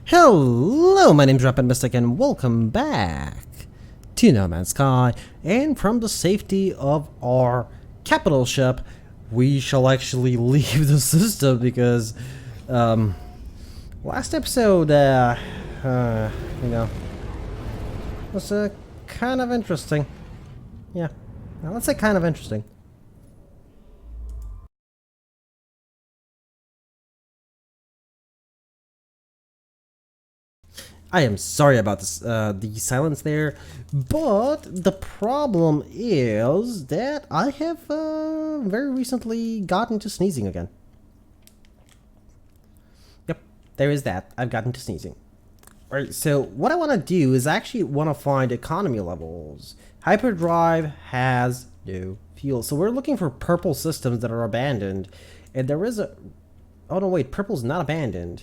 Hello, my name's Rampant and welcome back to No Man's Sky. And from the safety of our capital ship, we shall actually leave the system because, last episode, was kind of interesting. Yeah, now, let's say kind of interesting. I am sorry about this, the silence there, but the problem is that I have very recently gotten to sneezing again. Yep, there is that. I've gotten to sneezing. Alright, so what I want to do is actually want to find economy levels. Hyperdrive has no fuel, so we're looking for purple systems that are abandoned, and there is a... Oh no, wait, purple's not abandoned.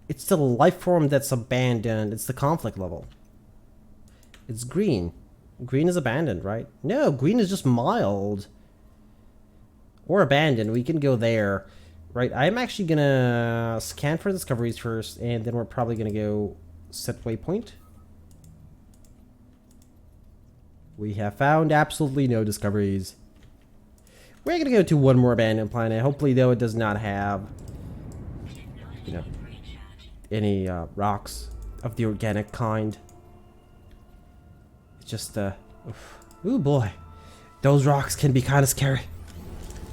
It's the life form that's abandoned. It's the conflict level. It's green. Green is abandoned, right? No, green is just mild. Or abandoned. We can go there. Right, I'm actually gonna scan for discoveries first, and then we're probably gonna go set waypoint. We have found absolutely no discoveries. We're gonna go to one more abandoned planet. Hopefully, though, it does not have, you know, any rocks of the organic kind. It's just ooh boy, those rocks can be kind of scary.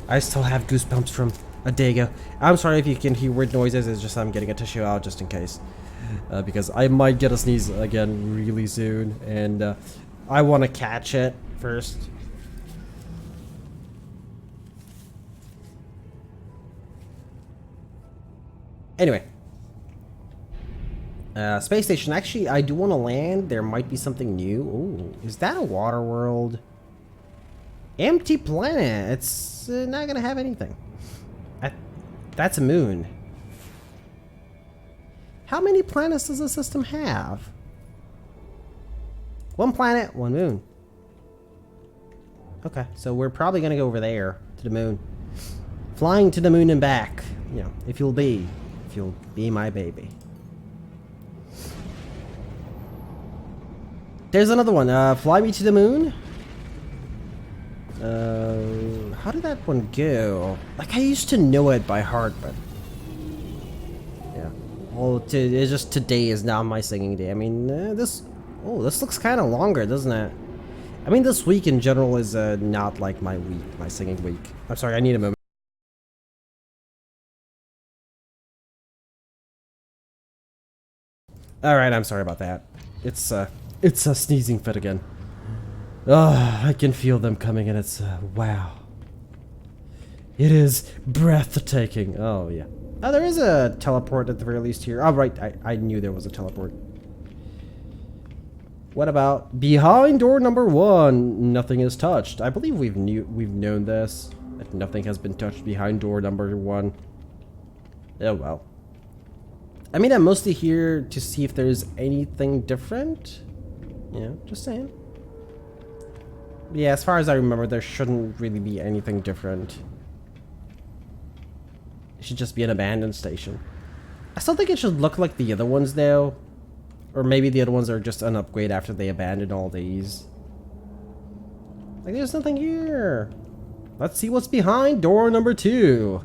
I still have goosebumps from a day ago. I'm sorry if you can hear weird noises. It's just I'm getting a tissue out just in case, because I might get a sneeze again really soon, and I want to catch it first. Anyway. Space station. Actually, I do want to land. There might be something new. Ooh, is that a water world? Empty planet. It's not gonna have anything. That's a moon. How many planets does the system have? One planet, one moon. Okay, so we're probably gonna go over there to the moon, flying to the moon and back. You know, if you'll be my baby. There's another one. Fly me to the moon. How did that one go? Like, I used to know it by heart, but yeah. Well, it's just today is now my singing day. I mean, this looks kind of longer, doesn't it? I mean, this week in general is not like my singing week. I'm sorry, I need a moment. All right, I'm sorry about that. It's a sneezing fit again. I can feel them coming, and it's wow. It is breathtaking. Oh yeah. Oh, there is a teleport at the very least here. Oh right, I knew there was a teleport. What about behind door number 1? Nothing is touched. I believe we've known this, that nothing has been touched behind door number 1. Oh well. I mean, I'm mostly here to see if there's anything different. Yeah, just saying. Yeah, as far as I remember, there shouldn't really be anything different. It should just be an abandoned station. I still think it should look like the other ones, though. Or maybe the other ones are just an upgrade after they abandoned all these. Like, there's nothing here. Let's see what's behind door number 2.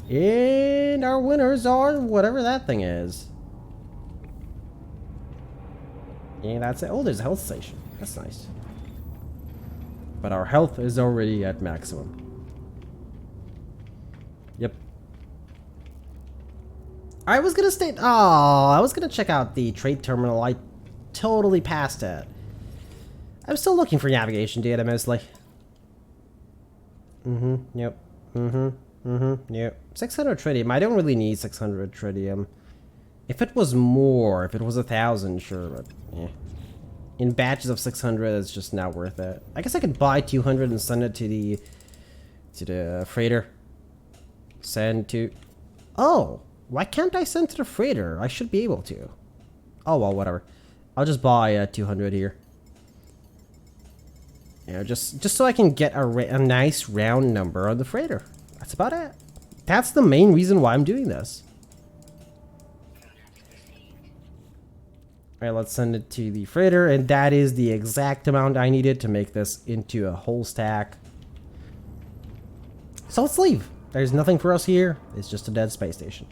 And our winners are whatever that thing is. And that's it. Oh, there's a health station. That's nice. But our health is already at maximum. Yep. I was gonna stay. Oh, I was gonna check out the trade terminal. I totally passed it. I'm still looking for navigation data mostly. Yep. Yep. 600 tritium. I don't really need 600 tritium. If it was more, if it was 1,000, sure, but yeah. In batches of 600, it's just not worth it. I guess I could buy 200 and send it to the freighter. Send to... Oh, why can't I send to the freighter? I should be able to. Oh, well, whatever. I'll just buy 200 here. You know, just so I can get a nice round number on the freighter. That's about it. That's the main reason why I'm doing this. All right, let's send it to the freighter, and that is the exact amount I needed to make this into a whole stack. So let's leave. There's nothing for us here. It's just a dead space station.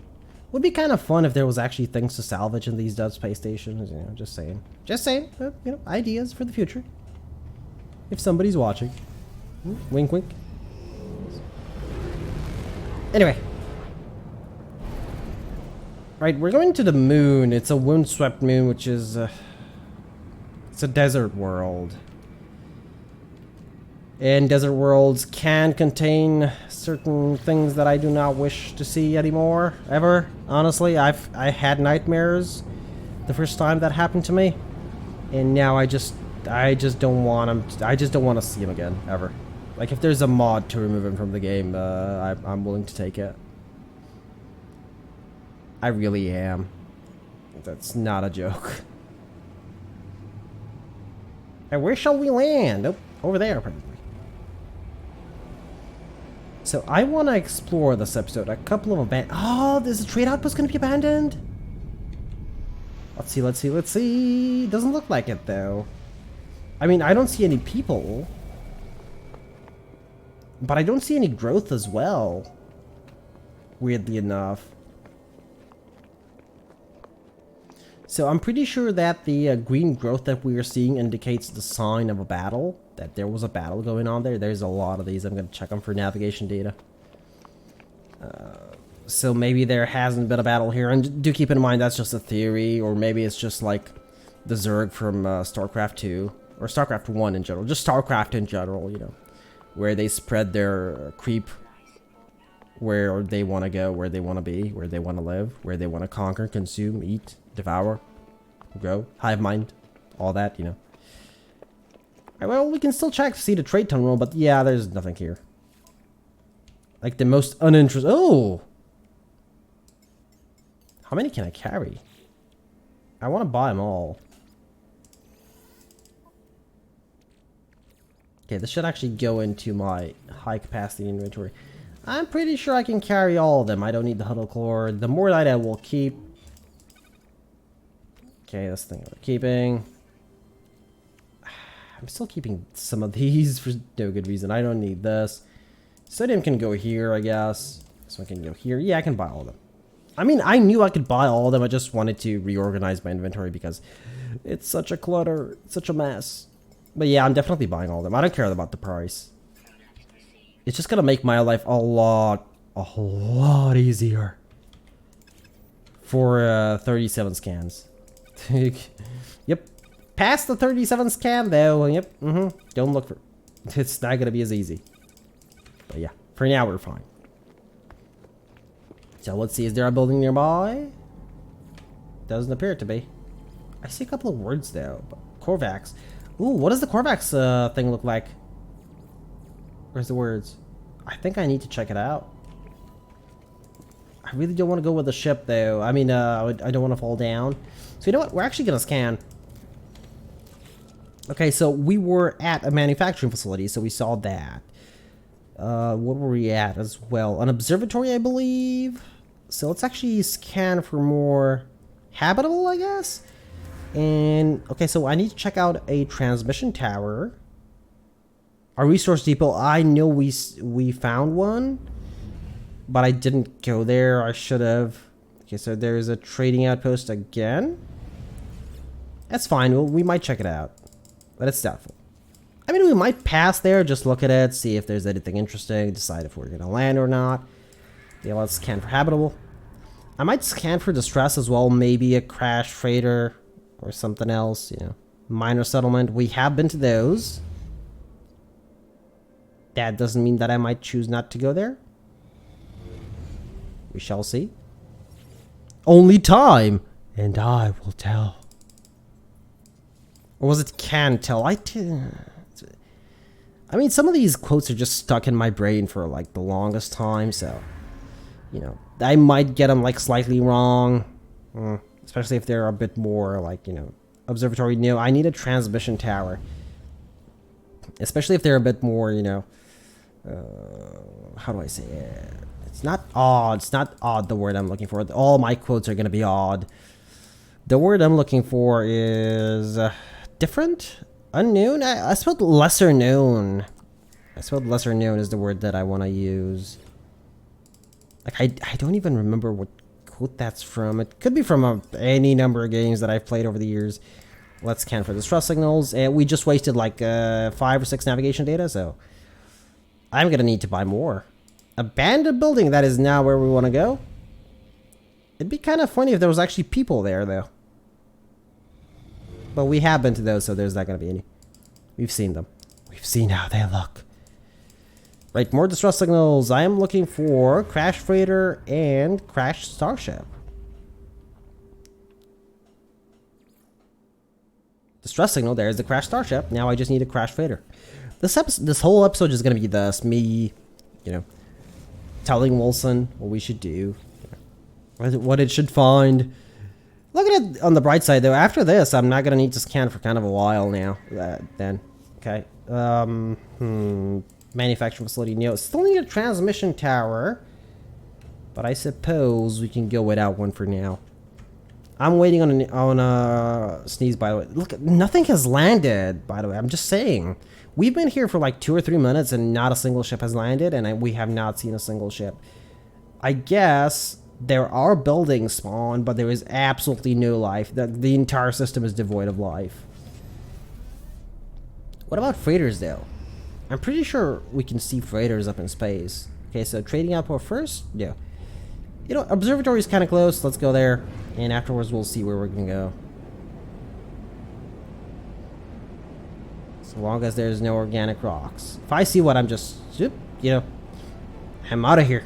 Would be kind of fun if there was actually things to salvage in these dead space stations. You know, just saying. Just saying. But, you know, ideas for the future. If somebody's watching. Wink, wink. Anyway. Right, we're going to the moon. It's a windswept moon, which is... it's a desert world. And desert worlds can contain certain things that I do not wish to see anymore, ever. Honestly, I had nightmares the first time that happened to me, and now I just don't want them. I just don't want to see him again, ever. Like, if there's a mod to remove him from the game, I'm willing to take it. I really am. That's not a joke. And where shall we land? Oh, over there, probably. So I want to explore this episode. A couple of oh, there's a trade outpost going to be abandoned? Let's see, let's see, let's see. Doesn't look like it, though. I mean, I don't see any people. But I don't see any growth as well. Weirdly enough. So I'm pretty sure that the green growth that we are seeing indicates the sign of a battle. That there was a battle going on there. There's a lot of these. I'm going to check them for navigation data. So maybe there hasn't been a battle here. And do keep in mind that's just a theory. Or maybe it's just like the Zerg from StarCraft 2. Or StarCraft 1 in general. Just StarCraft in general, you know. Where they spread their creep. Where they want to go. Where they want to be. Where they want to live. Where they want to conquer, consume, eat, devour, grow, hive mind. All that, you know. Well, we can still check to see the trade tunnel, but yeah, there's nothing here. Like the most uninteresting. Oh! How many can I carry? I want to buy them all. Okay, this should actually go into my high capacity inventory. I'm pretty sure I can carry all of them. I don't need the huddle core. The more light I will keep. Okay, this thing we're keeping. I'm still keeping some of these for no good reason. I don't need this. Sodium can go here, I guess. This one can go here. Yeah, I can buy all of them. I mean, I knew I could buy all of them. I just wanted to reorganize my inventory because it's such a clutter. It's such a mess. But yeah, I'm definitely buying all of them. I don't care about the price. It's just going to make my life a lot easier. For 37 scans. Yep. Past the 37 scan, though. Yep. Don't look for... It's not going to be as easy. But yeah, for now, we're fine. So let's see. Is there a building nearby? Doesn't appear to be. I see a couple of words, though. Korvax. Ooh, what does the Korvax thing look like? Where's the words? I think I need to check it out. I really don't want to go with the ship, though. I mean, I don't want to fall down. So you know what? We're actually going to scan. Okay, so we were at a manufacturing facility, so we saw that. What were we at as well? An observatory, I believe. So let's actually scan for more habitable, I guess. And, okay, so I need to check out a transmission tower. Our resource depot, I know we found one. But I didn't go there. I should have. Okay, so there's a trading outpost again. That's fine. We might check it out. But it's doubtful. I mean, we might pass there, just look at it, see if there's anything interesting, decide if we're going to land or not. Yeah, let's scan for habitable. I might scan for distress as well, maybe a crash freighter or something else, you know. Minor settlement, we have been to those. That doesn't mean that I might choose not to go there. We shall see. Only time, and I will tell. Or was it can tell? I mean, some of these quotes are just stuck in my brain for like the longest time, so you know, I might get them like slightly wrong, especially if they're a bit more like, you know, observatory. No, I need a transmission tower, especially if they're a bit more, you know, how do I say it? It's not odd. It's not odd, the word I'm looking for. All my quotes are gonna be odd. The word I'm looking for is different, unknown. I spelled lesser known. I spelled lesser known is the word that I want to use. Like I don't even remember what quote that's from. It could be from any number of games that I've played over the years. Let's scan for distress signals. And we just wasted like 5 or 6 navigation data, so I'm gonna need to buy more. Abandoned building, that is now where we want to go. It'd be kind of funny if there was actually people there, though. But we have been to those, so there's not going to be any. We've seen them. We've seen how they look. Right, more distress signals. I am looking for Crash Freighter and Crash Starship. Distress signal, there's the Crash Starship. Now I just need a Crash Freighter. This whole episode is going to be this, me, you know, telling Wilson what we should do. What it should find. Look at it on the bright side, though. After this, I'm not going to need to scan for kind of a while now. Then. Okay. Manufacturing facility. No, still need a transmission tower. But I suppose we can go without one for now. I'm waiting on a sneeze, by the way. Look, nothing has landed, by the way. I'm just saying. We've been here for like 2 or 3 minutes and not a single ship has landed. And we have not seen a single ship. I guess there are buildings spawned, but there is absolutely no life. The entire system is devoid of life. What about freighters, though? I'm pretty sure we can see freighters up in space. Okay, so trading output first? Yeah. You know, observatory is kind of close. Let's go there. And afterwards, we'll see where we're going to go. So long as there's no organic rocks. If I see what, I'm just, you know, I'm out of here.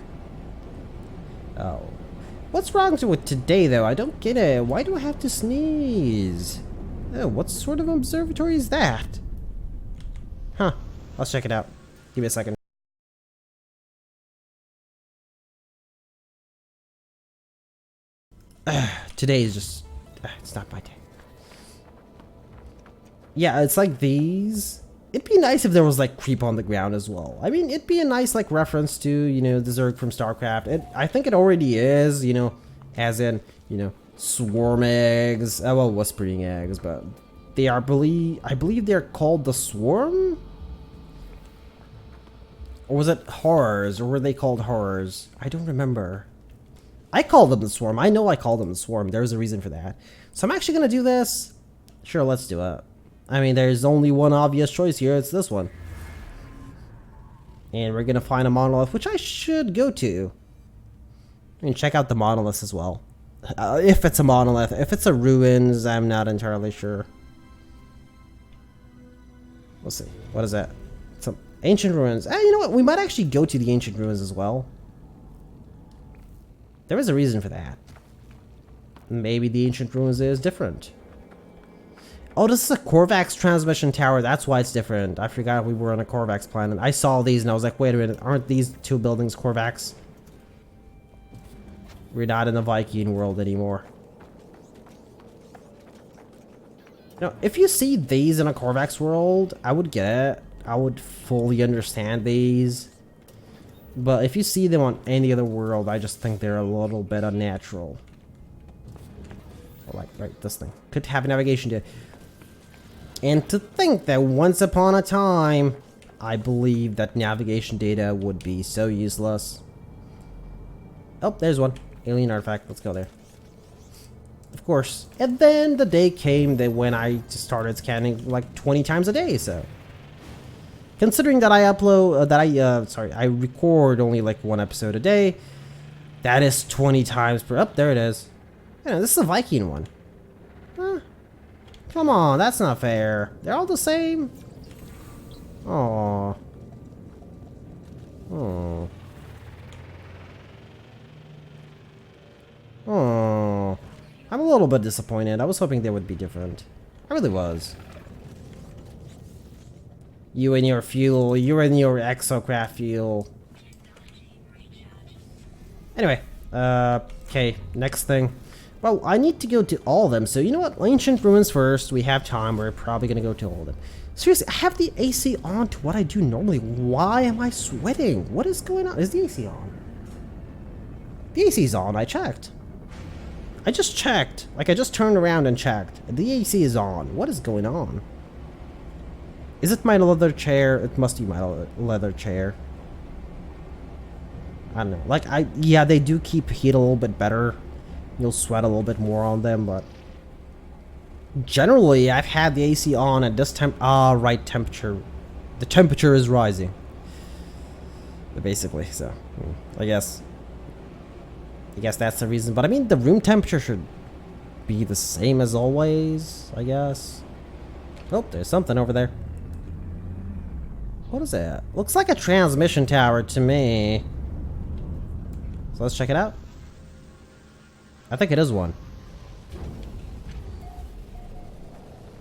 Oh. What's wrong with today, though? I don't get it. Why do I have to sneeze? Oh, what sort of observatory is that? Huh. Let's check it out. Give me a second. Today is just... it's not my day. Yeah, it's like these. It'd be nice if there was like creep on the ground as well. I mean, it'd be a nice like reference to, you know, the Zerg from StarCraft. I think it already is, you know, as in, you know, swarm eggs. Well, whispering eggs, but they are I believe they're called the swarm? Or was it horrors? Or were they called horrors? I don't remember. I called them the swarm. I know I called them the swarm. There's a reason for that. So I'm actually going to do this. Sure, let's do it. I mean, there's only one obvious choice here. It's this one. And we're going to find a monolith, which I should go to. I mean, check out the monoliths as well. If it's a monolith. If it's a ruins, I'm not entirely sure. We'll see. What is that? Some ancient ruins. You know what? We might actually go to the ancient ruins as well. There is a reason for that. Maybe the ancient ruins is different. Oh, this is a Korvax transmission tower. That's why it's different. I forgot we were on a Korvax planet. I saw these and I was like, wait a minute. Aren't these 2 buildings Korvax? We're not in the Viking world anymore. You know, if you see these in a Korvax world, I would get it. I would fully understand these. But if you see them on any other world, I just think they're a little bit unnatural. Like, right, this thing. Could have navigation data. And to think that once upon a time, I believe that navigation data would be so useless. Oh, there's one. Alien artifact. Let's go there. Of course. And then the day came that when I just started scanning like 20 times a day, so. Considering that I I record only like 1 episode a day, that is 20 times per, there it is. Yeah, this is a Viking one. Huh. Come on, that's not fair. They're all the same. Aww. Oh. Oh. I'm a little bit disappointed. I was hoping they would be different. I really was. You and your fuel. You and your exocraft fuel. Anyway. Okay. Next thing. Well, I need to go to all of them. So, you know what? Ancient ruins first. We have time. We're probably going to go to all of them. Seriously, I have the AC on to what I do normally. Why am I sweating? What is going on? Is the AC on? The AC's on. I checked. I just checked. Like, I just turned around and checked. The AC is on. What is going on? Is it my leather chair? It must be my leather chair. I don't know. Like, yeah, they do keep heat a little bit better. You'll sweat a little bit more on them, but generally, I've had the AC on at this right temperature. The temperature is rising. Basically, so I guess that's the reason. But I mean, the room temperature should be the same as always, I guess. Oh, there's something over there. What is that? Looks like a transmission tower to me. So let's check it out. I think it is one.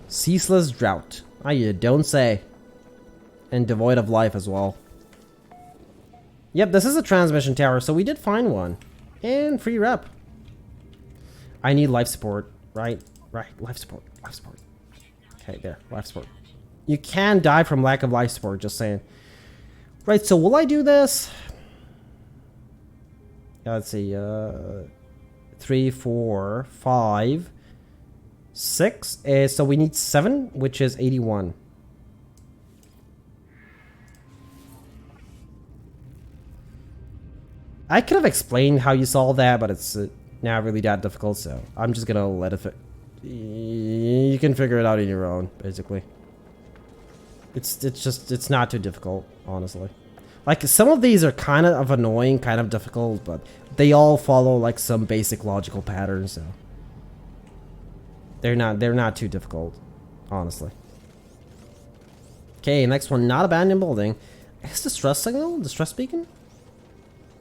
Ceaseless drought. Ah, you don't say. And devoid of life as well. Yep, this is a transmission tower, so we did find one. And free rep. I need life support. Right, life support. Okay, there, life support. You can die from lack of life support, just saying. Right, so will I do this? Let's see, 3, 4, 5, 6. So we need 7, which is 81. I could have explained how you solve that, but it's not really that difficult, so I'm just gonna let it. You can figure it out on your own, basically. It's not too difficult, honestly. Like, some of these are kind of annoying, kind of difficult, but they all follow like some basic logical patterns, so they're not too difficult, honestly. Okay, next one, not abandoned building. Is distress signal? Distress beacon?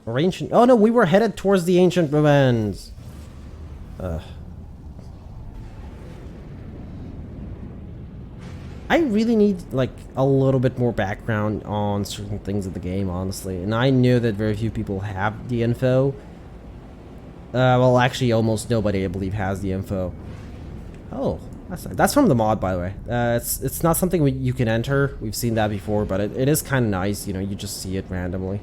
Or ancient? Oh no, we were headed towards the ancient ruins. I really need like a little bit more background on certain things of the game, honestly. And I know that very few people have the info. Well, actually, almost nobody, I believe, has the info. Oh, that's from the mod, by the way. It's not something you can enter. We've seen that before, but it is kind of nice. You know, you just see it randomly.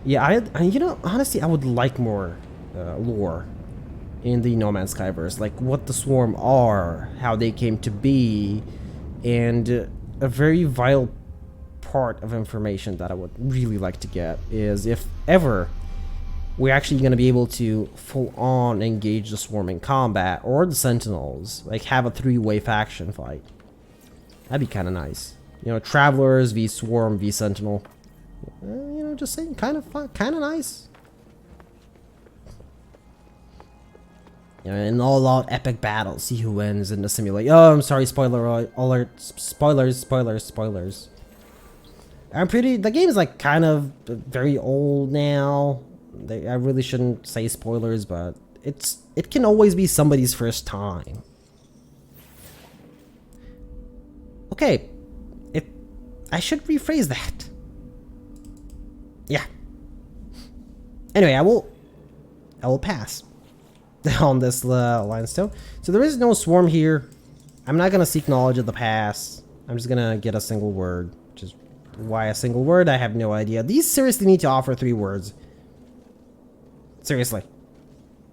Yeah, you know, honestly, I would like more lore in the No Man's Skyverse, like what the Swarm are, how they came to be, and a very vital part of information that I would really like to get is if ever we're actually going to be able to full-on engage the Swarm in combat, or the Sentinels, like have a 3-way faction fight. That'd be kind of nice. You know, Travelers v Swarm v Sentinel. You know, just saying, kind of fun, kind of nice. You know, an all-out epic battle. See who wins in the simulation. Oh, I'm sorry, spoiler alert. Spoilers. The game is like kind of very old now. I really shouldn't say spoilers, but it can always be somebody's first time. Okay, I should rephrase that. Yeah. Anyway, I will pass on this limestone. So there is no swarm here. I'm not gonna seek knowledge of the past. I'm just gonna get a single word. Which is why a single word? I have no idea. These seriously need to offer 3 words. Seriously.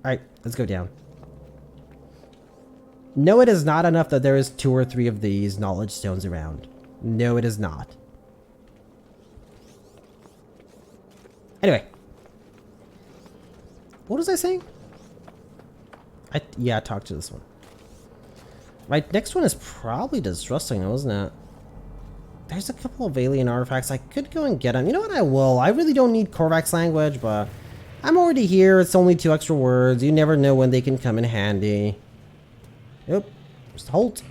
Alright, let's go down. No, it is not enough that there is 2 or 3 of these knowledge stones around. No, it is not. Anyway. What was I saying? Yeah, I talked to this one. Right, next one is probably distrusting, isn't it? There's a couple of alien artifacts. I could go and get them. You know what, I will. I really don't need Korvax language, but I'm already here. It's only 2 extra words. You never know when they can come in handy. Yep. Just halt.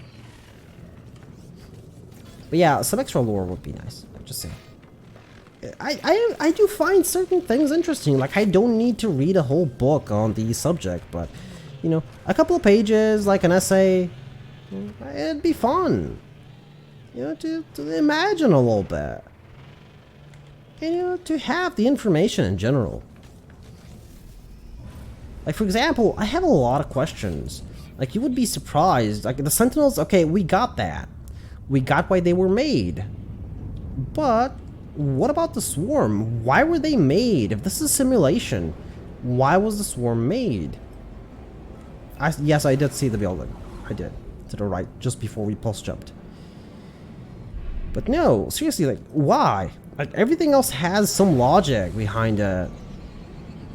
But yeah, some extra lore would be nice. I'm just saying. I do find certain things interesting. Like, I don't need to read a whole book on the subject, but, you know, a couple of pages, like an essay, it'd be fun. You know, to imagine a little bit. And, you know, to have the information in general. Like, for example, I have a lot of questions. Like, you would be surprised. Like, the Sentinels, okay, we got that. We got why they were made. But what about the Swarm? Why were they made? If this is simulation, Why was the swarm made? Yes, I did see the building. I did. To the right, just before we pulse jumped. But no, seriously, like, why? Like, everything else has some logic behind it.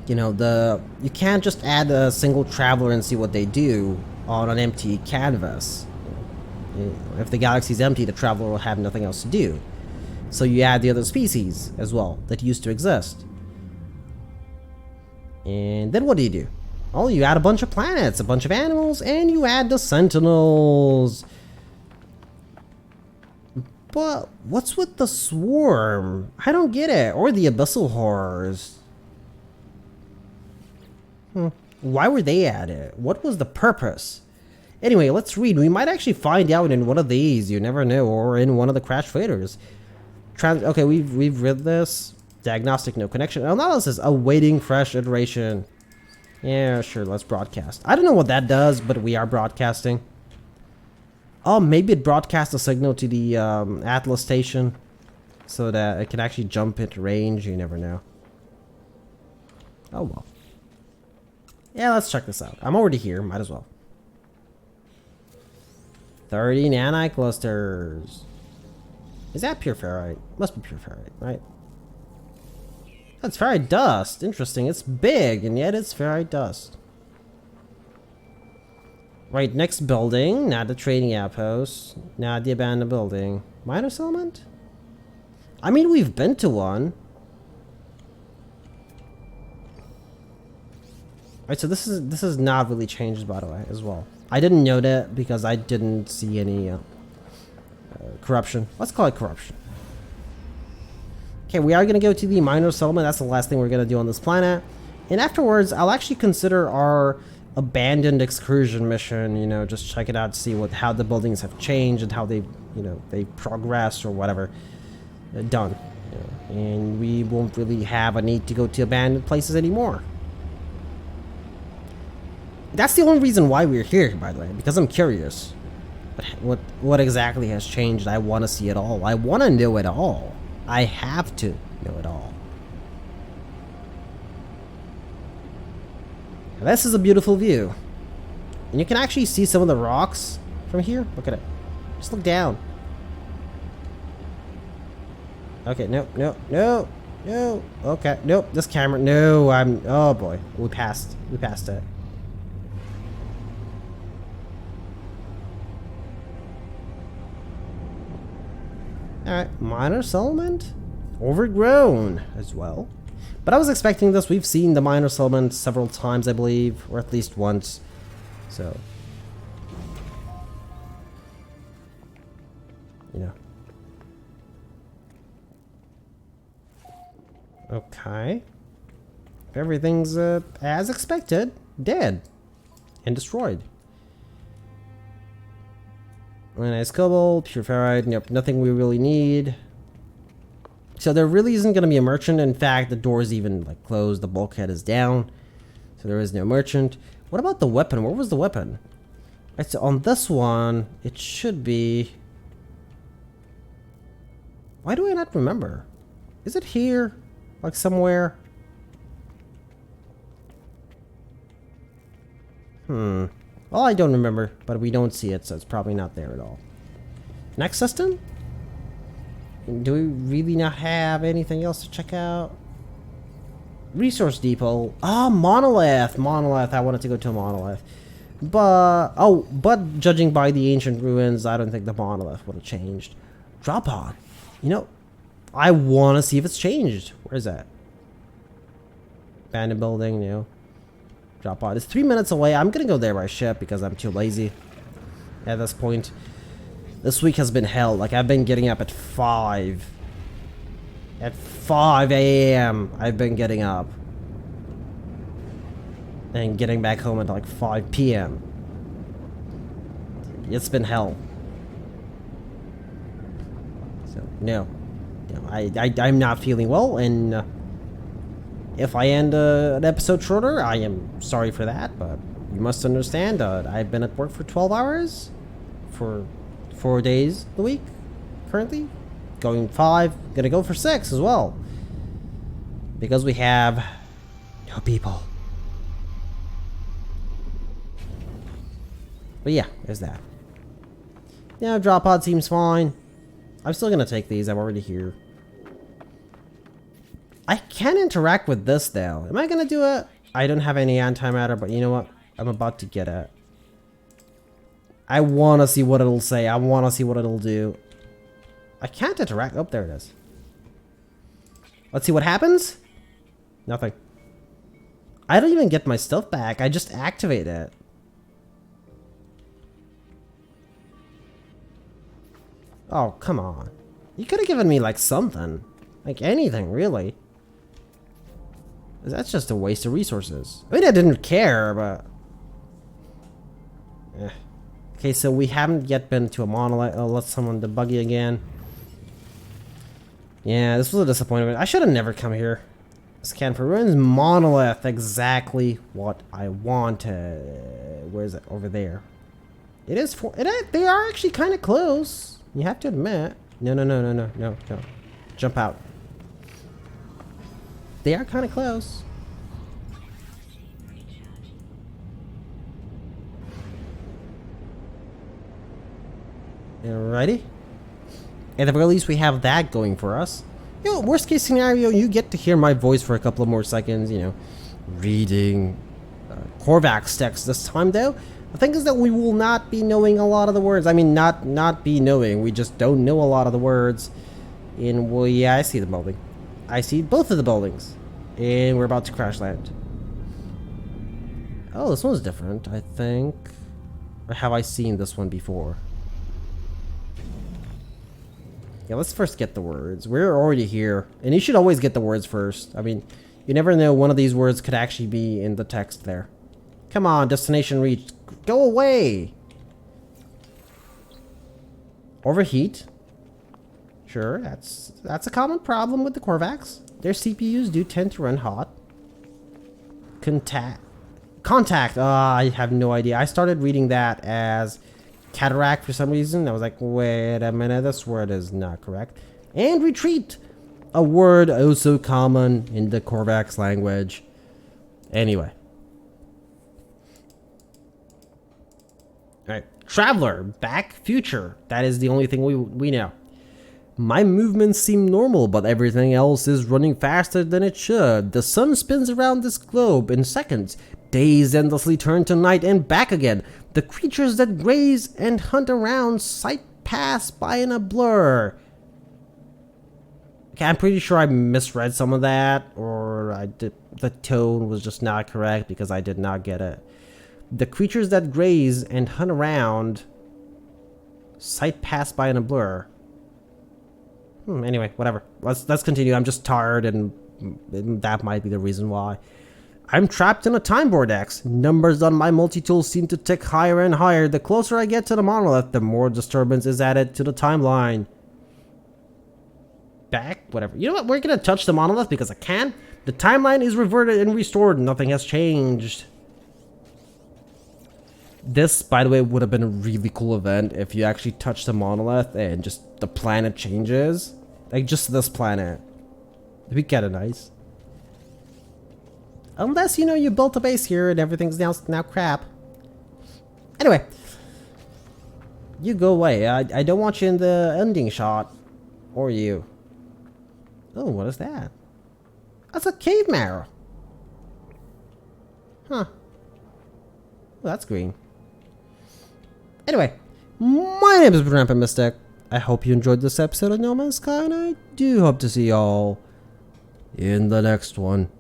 You know, you can't just add a single traveler and see what they do on an empty canvas. If the galaxy's empty, the traveler will have nothing else to do. So you add the other species as well that used to exist. And then what do? Oh, you add a bunch of planets, a bunch of animals, and you add the Sentinels. But what's with the swarm? I don't get it. Or the abyssal horrors. Why were they added? What was the purpose? Anyway, let's read. We might actually find out in one of these. You never know. Or in one of the crash freighters. Okay, we've read this. Diagnostic, no connection. Analysis, awaiting fresh iteration. Yeah, sure, let's broadcast. I don't know what that does, but we are broadcasting. Oh, maybe it broadcasts a signal to the Atlas station so that it can actually jump into range. You never know. Oh, well. Yeah, let's check this out. I'm already here. Might as well. 30 nanoclusters. Is that pure ferrite? Must be pure ferrite, right? That's ferrite dust. Interesting. It's big, and yet it's ferrite dust. Right, next building. Not the trading outpost. Not the abandoned building. Minor settlement? I mean, we've been to one. Alright, so this is not really changed, by the way, as well. I didn't know that because I didn't see any corruption. Let's call it corruption. Okay, we are going to go to the minor settlement. That's the last thing we're going to do on this planet. And afterwards, I'll actually consider our abandoned excursion mission, you know, just check it out to see how the buildings have changed and how they've, you know, they progressed or whatever done. You know, and we won't really have a need to go to abandoned places anymore. That's the only reason why we're here, by the way, because I'm curious. What exactly has changed? I want to see it all. I want to know it all. I have to know it all. Now, this is a beautiful view. And you can actually see some of the rocks from here. Look at it. Just look down. Okay, no. Okay, nope, this camera, no, oh boy, we passed it. Alright, minor settlement? Overgrown as well. But I was expecting this. We've seen the minor settlement several times, I believe, or at least once. So, you know. Okay. Everything's as expected. Dead. And destroyed. Nice cobalt, pure ferrite, nope, nothing we really need. So there really isn't going to be a merchant. In fact, the door's even like closed, the bulkhead is down. So there is no merchant. What about the weapon? Where was the weapon? Right, so on this one, it should be... Why do I not remember? Is it here? Like somewhere? Well, I don't remember, but we don't see it, so it's probably not there at all. Next system? Do we really not have anything else to check out? Resource depot. Ah, monolith. Monolith. I wanted to go to a monolith. But judging by the ancient ruins, I don't think the monolith would have changed. Drop pod. You know, I want to see if it's changed. Where is that? Abandoned building, you know. Drop pod. It's 3 minutes away. I'm gonna go there by ship because I'm too lazy at this point. This week has been hell. Like, I've been getting up at 5. At 5 a.m. I've been getting up. And getting back home at like 5 p.m. It's been hell. So, no. I'm not feeling well, and if I end an episode shorter, I am sorry for that, but you must understand, I've been at work for 12 hours for 4 days a week, currently. Going 5, gonna go for 6 as well. Because we have no people. But yeah, there's that. Yeah, drop pod seems fine. I'm still gonna take these. I'm already here. I can interact with this though. Am I gonna do it? I don't have any antimatter, but you know what? I'm about to get it. I wanna see what it'll say. I wanna see what it'll do. I can't interact. Oh, there it is. Let's see what happens. Nothing. I don't even get my stuff back. I just activate it. Oh, come on. You could have given me like something. Like anything, really. That's just a waste of resources. I mean, I didn't care, but... Eh. Okay, so we haven't yet been to a monolith. Oh, let's summon the buggy again. Yeah, this was a disappointment. I should have never come here. Scan for ruins. Monolith. Exactly what I wanted. Where is it? Over there. It is for... They are actually kind of close. You have to admit. No. Jump out. They are kind of close. Alrighty. At the very least, we have that going for us. You know, worst case scenario, you get to hear my voice for a couple of more seconds, you know, reading Korvax text this time, though. The thing is that we will not be knowing a lot of the words. I mean, not be knowing. We just don't know a lot of the words. And, well, yeah, I see the building. I see both of the buildings. And we're about to crash land. Oh, this one's different, I think. Or have I seen this one before? Yeah, let's first get the words. We're already here. And you should always get the words first. I mean, you never know, one of these words could actually be in the text there. Come on, destination reached. Go away! Overheat. Sure, that's a common problem with the Korvax. Their CPUs do tend to run hot. Contact! I have no idea. I started reading that as cataract for some reason. I was like, wait a minute, this word is not correct. And retreat! A word oh so common in the Korvax language. Anyway. Alright. Traveler. Back. Future. That is the only thing we know. My movements seem normal, but everything else is running faster than it should. The sun spins around this globe in seconds. Days endlessly turn to night and back again. The creatures that graze and hunt around sight pass by in a blur. Okay, I'm pretty sure I misread some of that, or the tone was just not correct because I did not get it. The creatures that graze and hunt around sight pass by in a blur. Anyway, whatever. Let's continue. I'm just tired, and that might be the reason why. I'm trapped in a time vortex. Numbers on my multi-tool seem to tick higher and higher. The closer I get to the monolith, the more disturbance is added to the timeline. Back? Whatever. You know what? We're gonna touch the monolith because I can. The timeline is reverted and restored. Nothing has changed. This, by the way, would have been a really cool event if you actually touch the monolith and just the planet changes. Like, just this planet. It'd be kind of nice. Unless, you know, you built a base here and everything's now crap. Anyway. You go away. I don't want you in the ending shot. Or you. Oh, what is that? That's a cave marrow. Huh. Well, that's green. Anyway, my name is Rampant Mystic. I hope you enjoyed this episode of No Man's Sky, and I do hope to see y'all in the next one.